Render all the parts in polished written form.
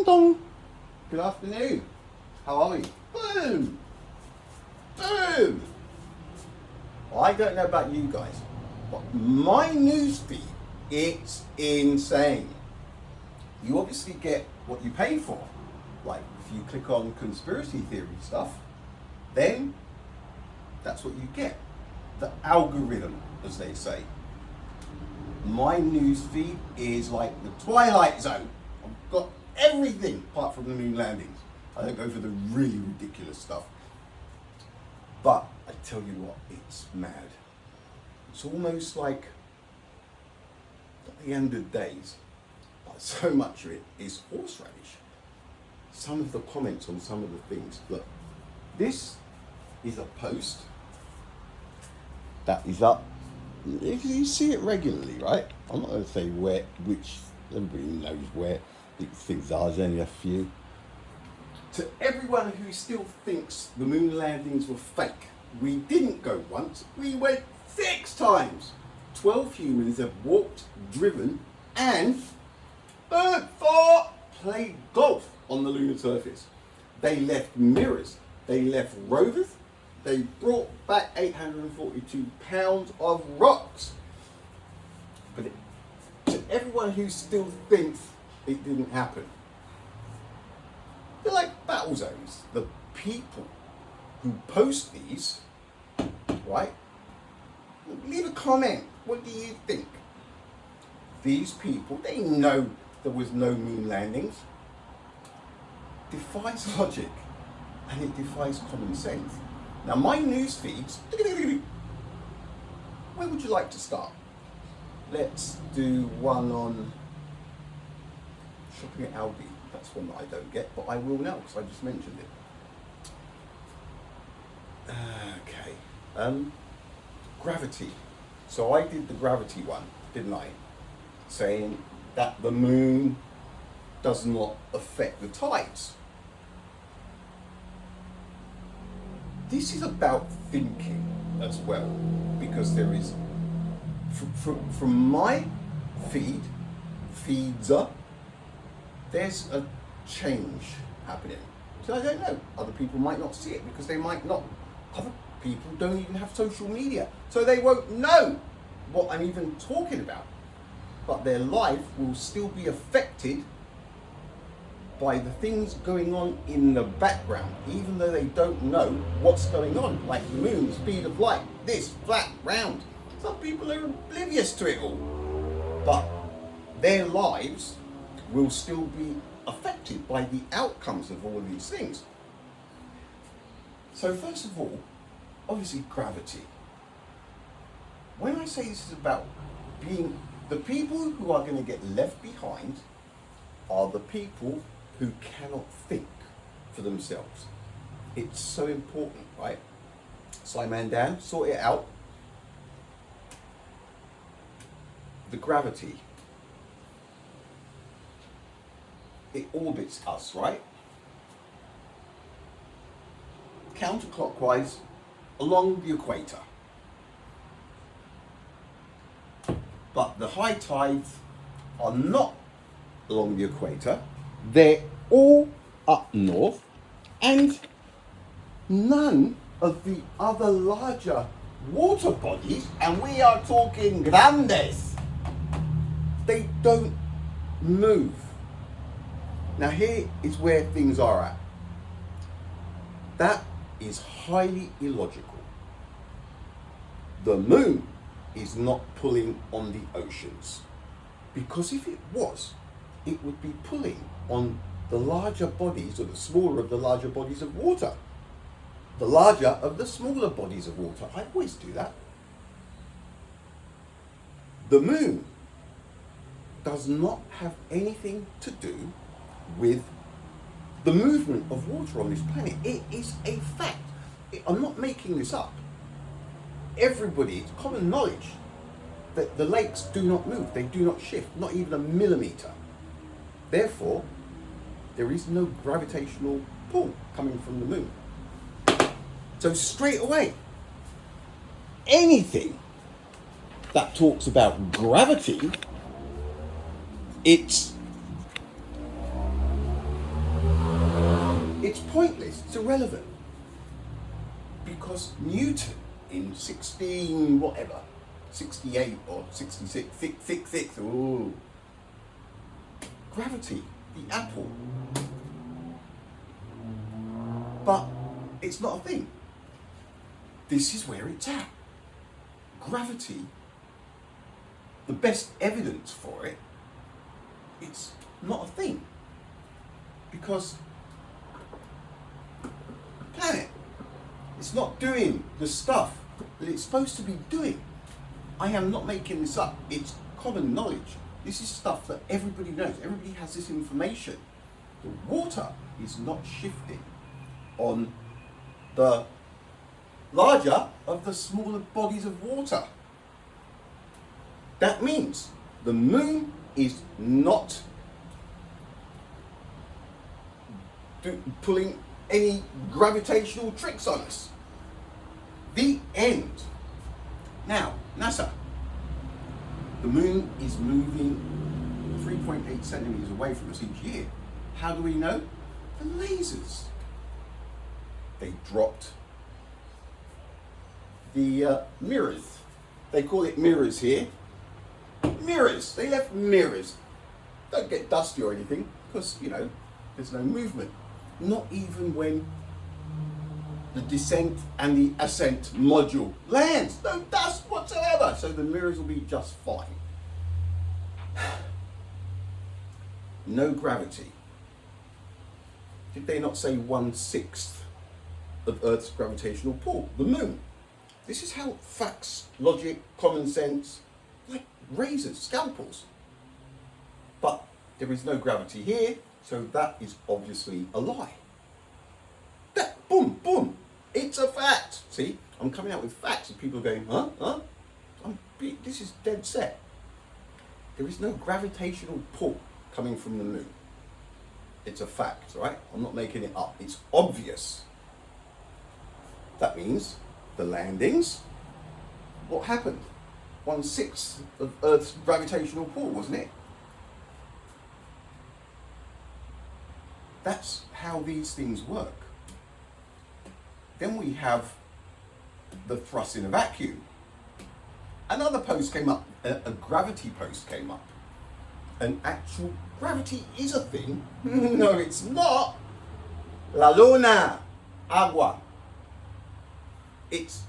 Ding dong. Good afternoon. How are we? Boom. Boom. I don't know about you guys, but my newsfeed, it's insane. You obviously get what you pay for. Like if you click on conspiracy theory stuff, then that's what you get. The algorithm, as they say. My newsfeed is like the Twilight Zone. I've got everything apart from the moon landings. I don't go for the really ridiculous stuff. But I tell you what, it's mad. It's almost like at the end of days, but so much of it is horseradish. Some of the comments on some of the things. Look, this is a post that is up. You see it regularly, right? I'm not going to say where, which, everybody knows where these things are. There's only a few. To everyone who still thinks the moon landings were fake, we didn't go once, we went 6 times. 12 humans have walked, driven, and played golf on the lunar surface. They left mirrors, they left rovers, they brought back 842 pounds of rocks. But to everyone who still thinks it didn't happen, they're like battle zones. The people who post these, right? Leave a comment. What do you think? These people, they know there was no moon landings. Defies logic, and it defies common sense. Now my news feeds, where would you like to start? Let's do one on shopping at Aldi. That's one that I don't get, but I will now because I just mentioned it. Okay, gravity. So I did the gravity one, didn't I? Saying that the moon does not affect the tides. This is about thinking as well, because there is, from my feeds up, there's a change happening. So I don't know. Other people might not see it because they might not. Other people don't even have social media, so they won't know what I'm even talking about. But their life will still be affected by the things going on in the background, even though they don't know what's going on, like the moon, speed of light, this, flat, round. Some people are oblivious to it all, but their lives will still be affected by the outcomes of all of these things. So first of all, obviously gravity. When I say this is about being, the people who are going to get left behind are the people who cannot think for themselves. It's so important, right? Simon Dan, sort it out. The gravity. It orbits us, right? Counterclockwise along the equator. But the high tides are not along the equator. They're all up north, and none of the other larger water bodies, and we are talking grandes, they don't move. Now here is where things are at. That is highly illogical. The moon is not pulling on the oceans, because if it was, it would be pulling on the larger bodies, or the smaller of the larger bodies of water. The larger of the smaller bodies of water. I always do that. The moon does not have anything to do with the movement of water on this planet. It is a fact. I'm not making this up. Everybody, it's common knowledge that the lakes do not move. They do not shift, not even a millimeter. Therefore, there is no gravitational pull coming from the moon. So straight away, anything that talks about gravity, it's pointless, it's irrelevant. Because Newton in 16 whatever, 68 or 66, 666, ooh, gravity, the apple. But it's not a thing. This is where it's at. Gravity, the best evidence for it, it's not a thing. Because planet, it's not doing the stuff that it's supposed to be doing. I am not making this up. It's common knowledge. This is stuff that everybody knows. Everybody has this information. The water is not shifting on the larger of the smaller bodies of water. That means the moon is not pulling any gravitational tricks on us. The end. Now, NASA, the moon is moving 3.8 centimeters away from us each year. How do we know? The lasers. They dropped the mirrors. They call it mirrors here. Mirrors. They left mirrors. Don't get dusty or anything because, you know, there's no movement. Not even when the descent and the ascent module lands. No dust whatsoever. So the mirrors will be just fine. No gravity. Did they not say 1/6 of Earth's gravitational pull? The moon. This is how facts, logic, common sense, like razors, scalpels. But there is no gravity here, so that is obviously a lie. That, boom, boom, it's a fact. See, I'm coming out with facts and people are going, huh? This is dead set. There is no gravitational pull coming from the moon. It's a fact, right? I'm not making it up. It's obvious. That means the landings, what happened? 1/6 of Earth's gravitational pull, wasn't it? That's how these things work. Then we have the thrust in a vacuum. Another post came up, a gravity post came up. An actual gravity is a thing. No, it's not. La luna, agua. It's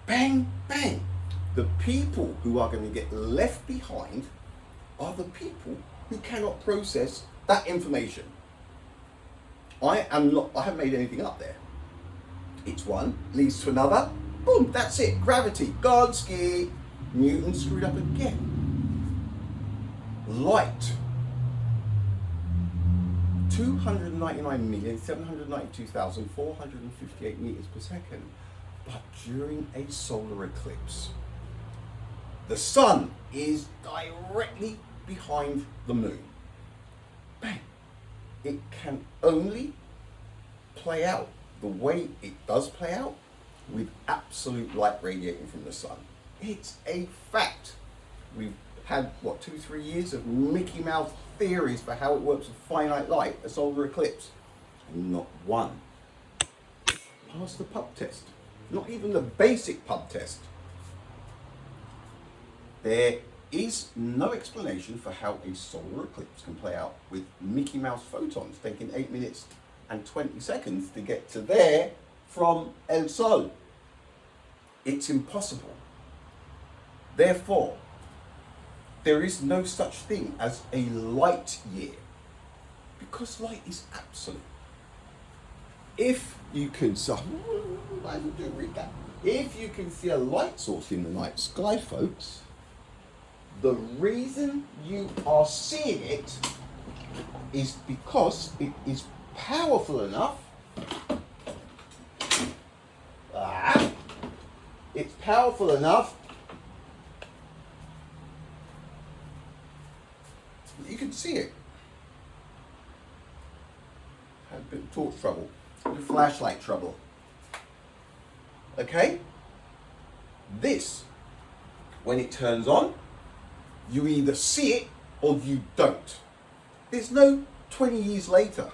bang, bang. The people who are going to get left behind are the people who cannot process that information. I haven't made anything up there. It's one, leads to another, boom, that's it, gravity, Godski. Newton screwed up again. Light, 299,792,458 meters per second, but during a solar eclipse. The sun is directly behind the moon. Bang. It can only play out the way it does play out with absolute light radiating from the sun. It's a fact. We've had, 2-3 years of Mickey Mouse theories for how it works with finite light, a solar eclipse. Not one passed the pub test. Not even the basic pub test. There is no explanation for how a solar eclipse can play out with Mickey Mouse photons taking 8 minutes and 20 seconds to get to there from El Sol. It's impossible. Therefore, there is no such thing as a light year because light is absolute. If you can see a light source in the night sky, folks, the reason you are seeing it is because it is powerful enough. It's powerful enough that you can see it. Had a bit of torch trouble, a bit of flashlight trouble. Okay? This, when it turns on, you either see it or you don't. There's no 20 years later.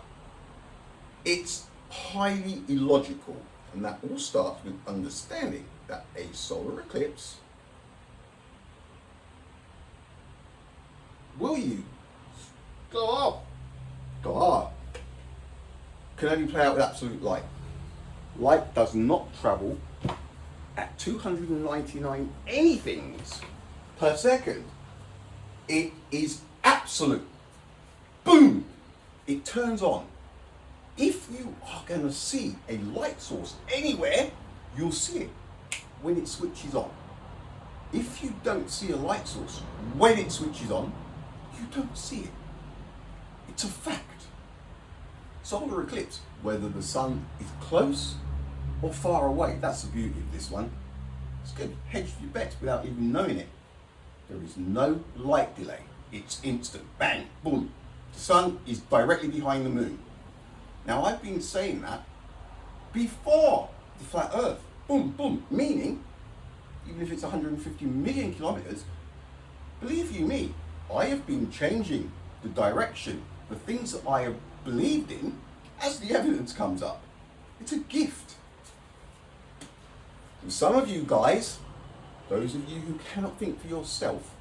It's highly illogical, and that all starts with understanding that a solar eclipse will you go up can only play out with absolute light. Light does not travel at 299 anythings per second. It is absolute. Boom! It turns on. If you are going to see a light source anywhere, you'll see it when it switches on. If you don't see a light source when it switches on, you don't see it. It's a fact. Solar eclipse, whether the sun is close or far away, that's the beauty of this one. It's good. Hedge your bets without even knowing it. There is no light delay. It's instant. Bang, boom. The sun is directly behind the moon. Now, I've been saying that before the flat Earth. Boom, boom. Meaning, even if it's 150 million kilometers, believe you me, I have been changing the direction, the things that I have believed in, as the evidence comes up. It's a gift. And some of you guys, those of you who cannot think for yourself,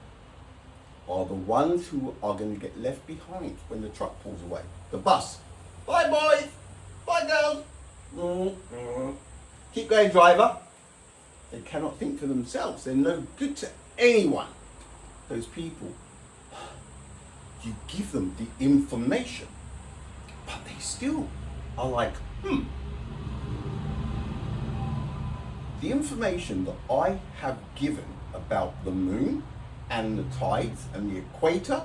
are the ones who are going to get left behind when the truck pulls away. The bus. Bye boys, bye girls. Keep going, driver. They cannot think for themselves. They're no good to anyone. Those people, you give them the information, but they still are like, The information that I have given about the moon and the tides and the equator,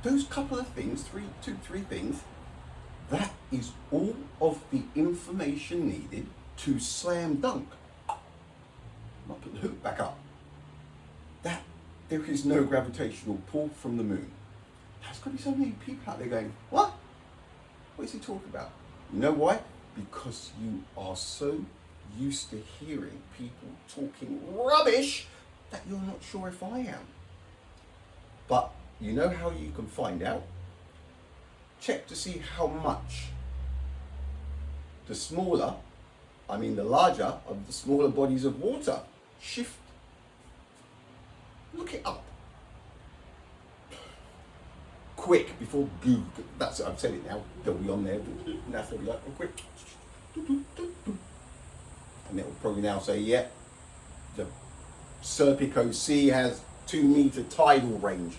those couple of things, three things, that is all of the information needed to slam dunk. I'll put the hook back up. That there is no gravitational pull from the moon. There's got to be so many people out there going, what? What is he talking about? You know why? Because you are so used to hearing people talking rubbish that you're not sure if I am. But you know how you can find out? Check to see how much the larger of the smaller bodies of water shift. Look it up. Quick, before Google, I've said it now, they'll be on there. That's what we like, quick. And it will probably now say, yeah, the Serpico Sea has 2 meter tidal range.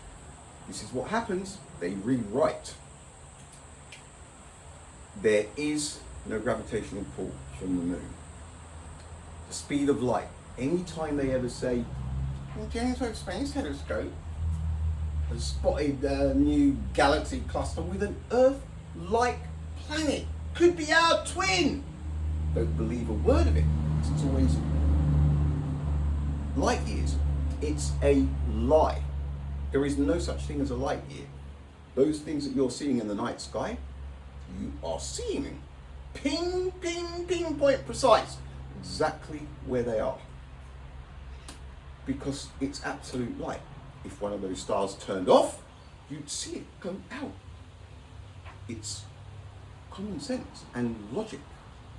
This is what happens, they rewrite. There is no gravitational pull from the moon. The speed of light, anytime they ever say, James Webb Space Telescope has spotted a new galaxy cluster with an Earth-like planet, could be our twin. Don't believe a word of it. It's always light years. It's a lie. There is no such thing as a light year. Those things that you're seeing in the night sky, you are seeing pinpoint precise exactly where they are. Because it's absolute light. If one of those stars turned off, you'd see it go out. It's common sense and logic.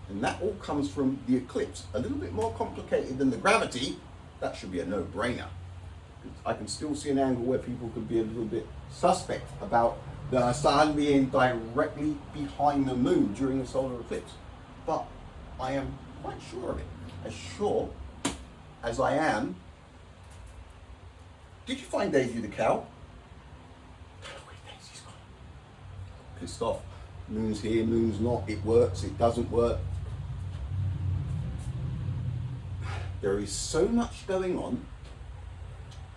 And that all comes from the eclipse. A little bit more complicated than the gravity. That should be a no-brainer. I can still see an angle where people could be a little bit suspect about the sun being directly behind the moon during a solar eclipse. But I am quite sure of it. As sure as I am. Did you find Daisy the cow? Where Daisy's gone? Pissed off. Moon's here, moon's not. It works, it doesn't work. There is so much going on,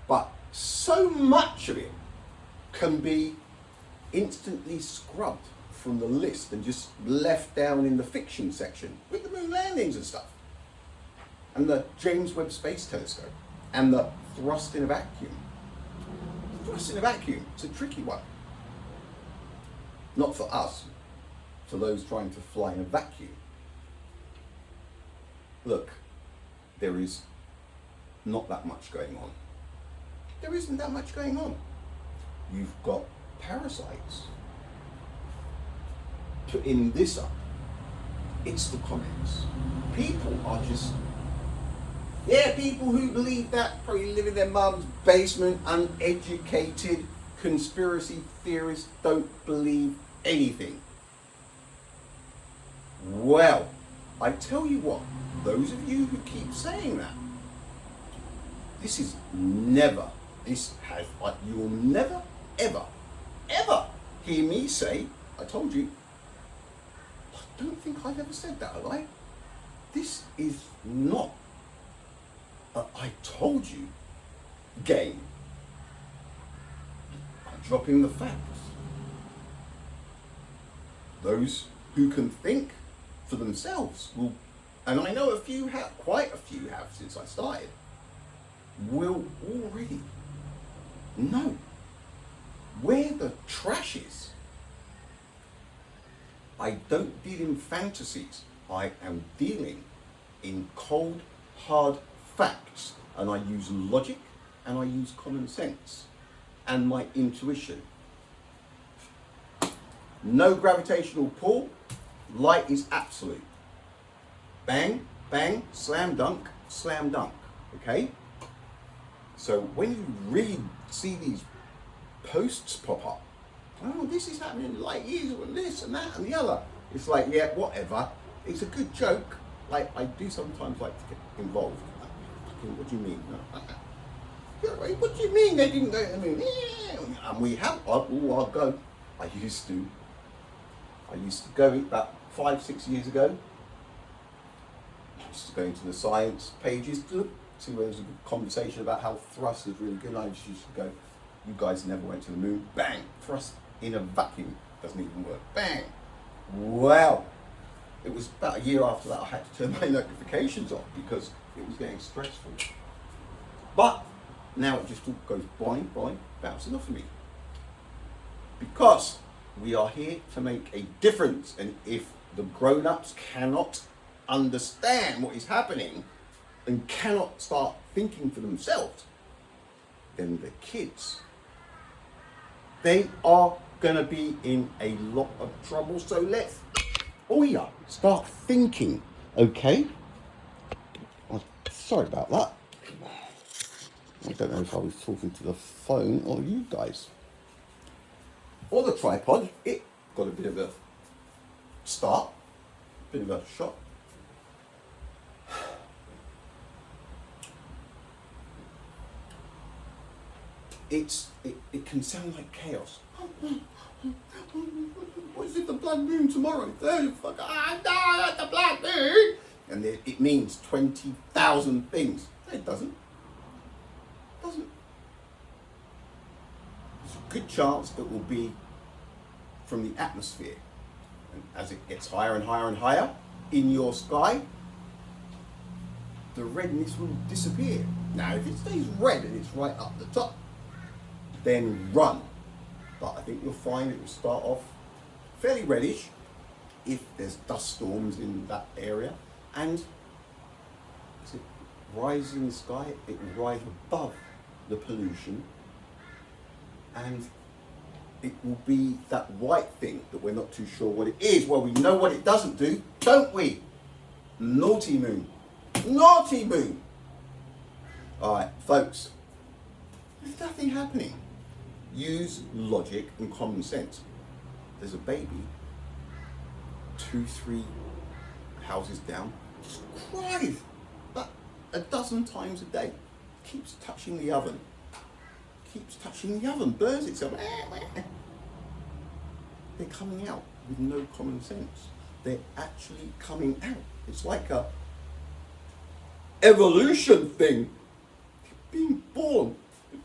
but so much of it can be instantly scrubbed from the list and just left down in the fiction section with the moon landings and stuff. And the James Webb Space Telescope and the thrust in a vacuum. Thrust in a vacuum, it's a tricky one. Not for us, for those trying to fly in a vacuum. Look, there is not that much going on. There isn't that much going on. You've got parasites putting this up. It's the comments. People are just, yeah, people who believe that probably live in their mum's basement, uneducated, conspiracy theorists, don't believe anything. Well, I tell you what, those of you who keep saying that, you will never, ever, ever hear me say, I told you. I don't think I've ever said that, have I? This is not a I told you game. I'm dropping the facts. Those who can think for themselves will, and I know quite a few have since I started, will already know where the trash is. I don't deal in fantasies. I am dealing in cold, hard facts, and I use logic and I use common sense and my intuition. No gravitational pull. Light is absolute. Bang, bang, slam dunk, okay? So when you really see these posts pop up, oh, this is happening light years, and this and that and the other, it's like, yeah, whatever. It's a good joke. Like, I do sometimes like to get involved. What do you mean? What do you mean they didn't go to the moon? And we have, I'll go. I used to go about 5-6 years ago. I used to go into the science pages to see where there was a good conversation about how thrust is really good. And I just used to go, you guys never went to the moon. Bang! Thrust in a vacuum doesn't even work. Bang! Well, it was about a year after that I had to turn my notifications off because it was getting stressful. But now it just all goes boing, boing, bouncing off of me. Because we are here to make a difference, and if the grown-ups cannot understand what is happening and cannot start thinking for themselves, then the kids, they are gonna be in a lot of trouble. So let's start thinking, okay? Oh, sorry about that. I don't know if I was talking to the phone or you guys. Or the tripod. It got a bit of a start, bit of a shock. It can sound like chaos. What is it, the blood moon tomorrow? The blood moon! And it means 20,000 things. No, it doesn't. There's a good chance it will be from the atmosphere. And as it gets higher and higher and higher in your sky, the redness will disappear. Now, if it stays red and it's right up the top, then run. But I think you'll find it will start off fairly reddish if there's dust storms in that area. And as it rises in the sky, it will rise above the pollution, and it will be that white thing that we're not too sure what it is. Well, we know what it doesn't do, don't we? Naughty moon. Naughty moon. All right, folks, there's nothing happening. Use logic and common sense. There's a baby 2-3 houses down, just cries about a dozen times a day. Keeps touching the oven. Burns itself. They're coming out with no common sense. They're actually coming out. It's like a evolution thing. Being born.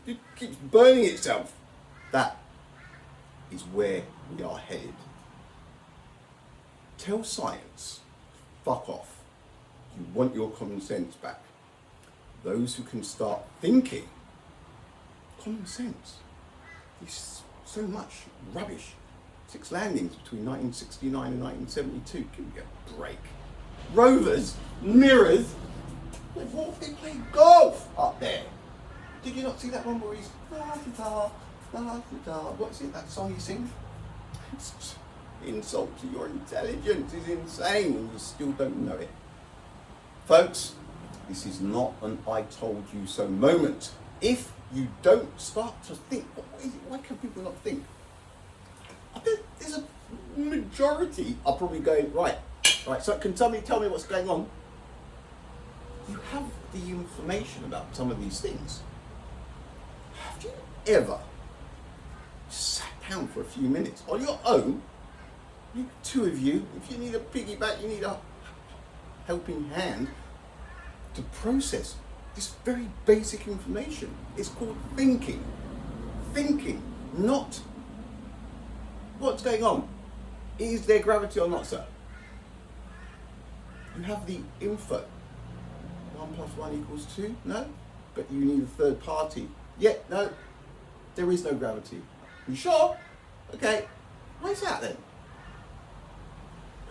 It keeps burning itself. That is where we are headed. Tell science, fuck off. You want your common sense back. Those who can start thinking, common sense. There's so much rubbish. 6 landings between 1969 and 1972. Give me a break. Rovers, mirrors, they play golf up there. Did you not see that one where he's what's it, that song he sings? insult to your intelligence is insane and you still don't know it. Folks, this is not an I told you so moment. If you don't start to think, what is it? Why can people not think? I bet there's a majority are probably going, right, so can somebody tell me what's going on? You have the information about some of these things. Have you ever sat down for a few minutes on your own, two of you, if you need a piggyback, you need a helping hand to process this very basic information? It's called thinking. Thinking, not what's going on. Is there gravity or not, sir? You have the info. 1 + 1 = 2? No? But you need a third party. Yeah, no, there is no gravity. You sure? Okay. Why is that then?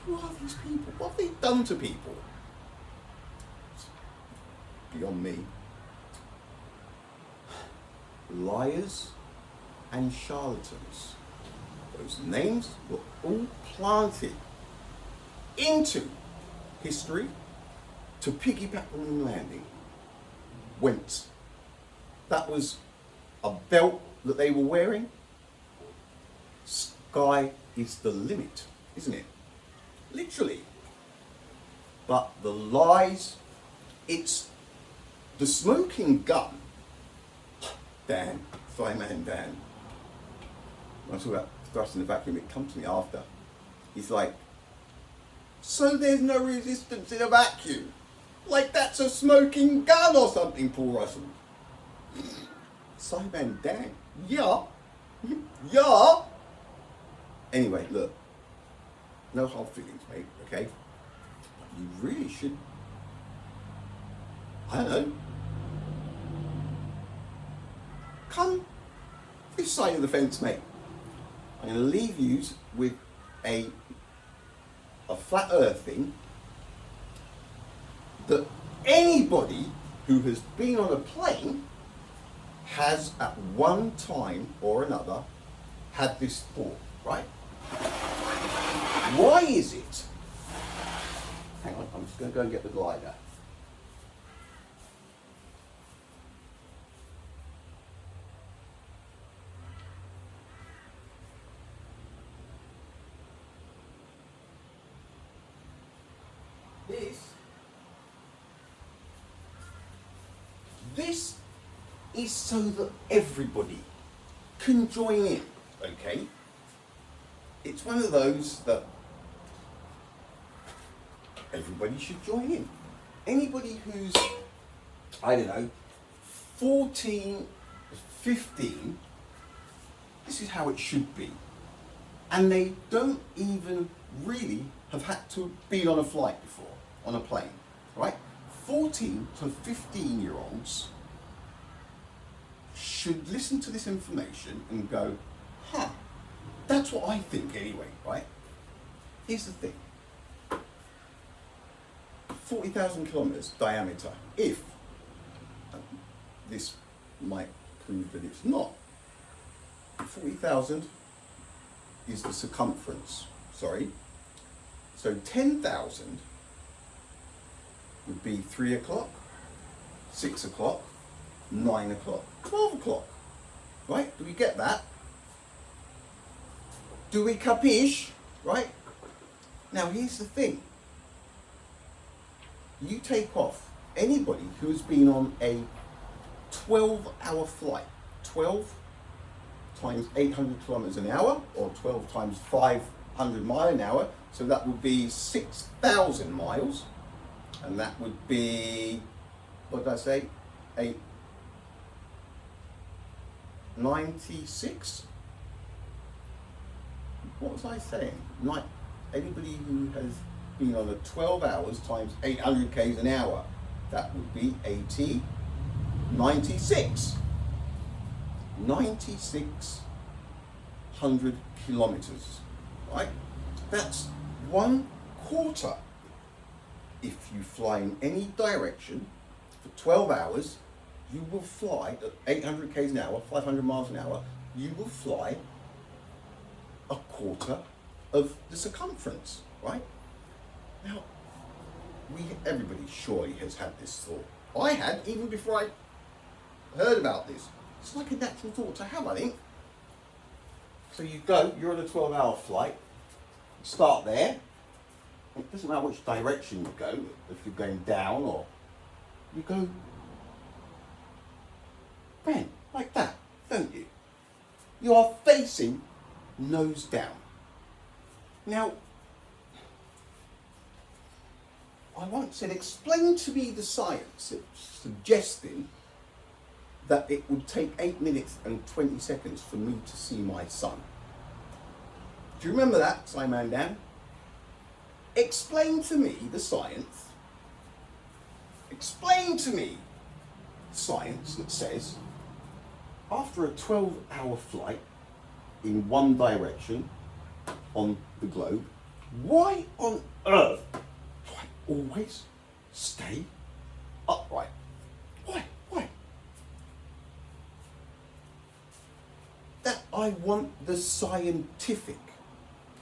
Who are these people? What have they done to people? It's beyond me. Liars and charlatans. Those names were all planted into history to piggyback on the landing. Whence? That was a belt that they were wearing. Sky is the limit, isn't it? Literally. But the lies, it's the smoking gun. Dan, Fireman Dan. When I talk about thrusting the vacuum, it comes to me after. He's like, so there's no resistance in a vacuum? Like that's a smoking gun or something, Paul Russell? Fireman Dan, yeah. Yeah. Anyway, look. No hard feelings, mate, okay? You really should, I don't know, come this side of the fence, mate. I'm going to leave you with a flat earth thing that anybody who has been on a plane has at one time or another had this thought, right? Why is it? Hang on, I'm just going to go and get the glider. This is so that everybody can join in, okay? It's one of those that everybody should join in. Anybody who's, I don't know, 14, 15, this is how it should be. And they don't even really have had to be on a flight before, on a plane, right? 14 to 15-year-olds should listen to this information and go, huh, that's what I think anyway, right? Here's the thing. 40,000 kilometers diameter, if this might prove that it's not. 40,000 is the circumference, sorry. So 10,000 would be 3 o'clock, 6 o'clock, 9 o'clock, 12 o'clock, right? Do we get that? Do we capiche, right? Now here's the thing. You take off anybody who's been on a 12-hour flight, 12 times 800 kilometers an hour, or 12 times 500 miles an hour, so that would be 6,000 miles, and that would be, what did I say, 96? What was I saying? Anybody who has been on a 12 hours times 800 k's an hour, that would be 96. 9,600 kilometers, right? That's 1/4. If you fly in any direction for 12 hours, you will fly at 800 k's an hour, 500 miles an hour, you will fly 1/4 of the circumference, right? Now, everybody surely has had this thought. I had, even before I heard about this. It's like a natural thought to have, I think. So you're on a 12-hour flight, you start there. It doesn't matter which direction you go, if you're going down or you go, bang, like that, don't you? You are facing nose down. Now, I once said, explain to me the science suggesting that it would take 8 minutes and 20 seconds for me to see my son. Do you remember that, Simon Dan? Explain to me the science. Explain to me science that says after a 12-hour flight in one direction on the globe, why on earth do I always stay upright? Why? That I want the scientific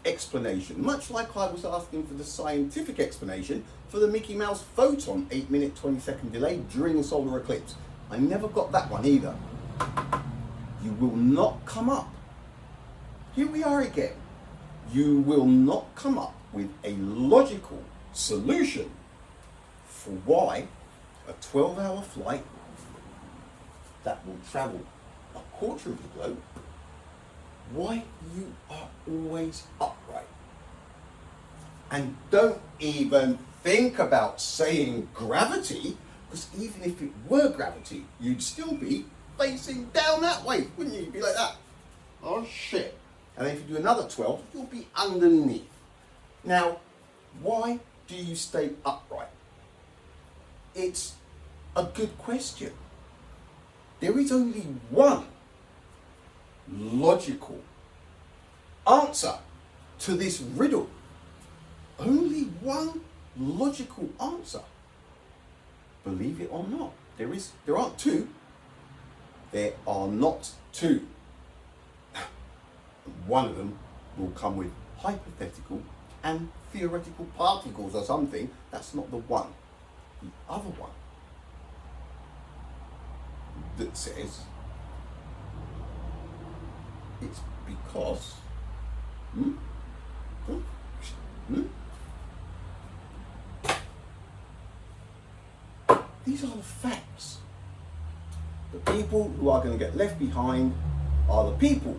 explanation, much like I was asking for the scientific explanation for the Mickey Mouse photon 8-minute 20-second delay during a solar eclipse. I never got that one either. You will not come up. Here we are again. You will not come up with a logical solution for why a 12-hour flight that will travel a quarter of the globe, why you are always upright. And don't even think about saying gravity, because even if it were gravity, you'd still be facing down that way, wouldn't you? You'd be like that. Oh shit. And then if you do another 12, you'll be underneath. Now, why do you stay upright? It's a good question. There is only one logical answer to this riddle. Only one logical answer. Believe it or not. There aren't two. There are not two. One of them will come with hypothetical and theoretical particles or something. That's not the one. The other one that says it's because these are the facts. The people who are going to get left behind are the people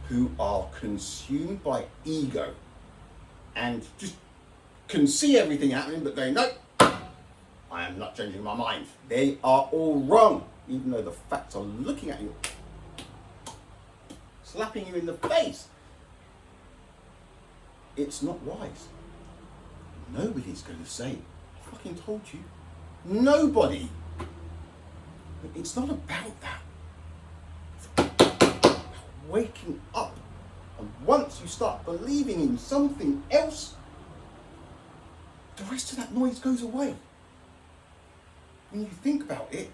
who are consumed by ego and just can see everything happening but going, nope, I am not changing my mind. They are all wrong, even though the facts are looking at you, slapping you in the face. It's not wise. Nobody's going to say, I fucking told you. Nobody. But it's not about that. It's about waking up. And once you start believing in something else, the rest of that noise goes away. When you think about it,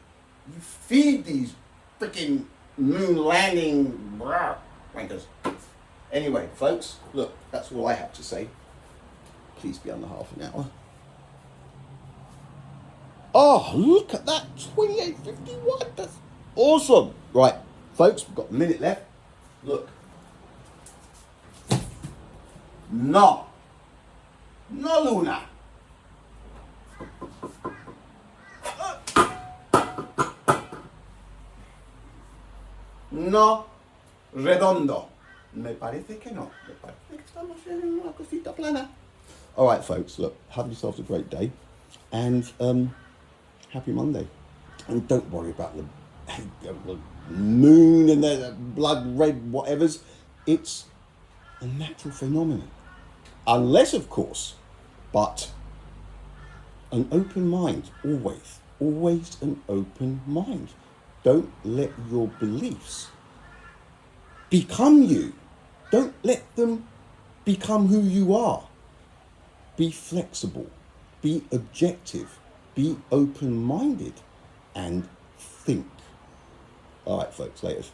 you feed these freaking moon landing wankers. Anyway, folks, look, that's all I have to say. Please be under half an hour. Oh, look at that, 28:51. That's awesome. Right, folks, we've got a minute left. Look. No luna. No redondo. Me parece que no. Me parece que estamos en una cosita plana. All right, folks, look, have yourselves a great day. And happy Monday. And don't worry about the moon and the blood red whatevers. It's a natural phenomenon. Unless, of course, but an open mind, always an open mind. Don't let your beliefs become you. Don't let them become who you are. Be flexible, be objective, be open-minded, and think. All right, folks, laters.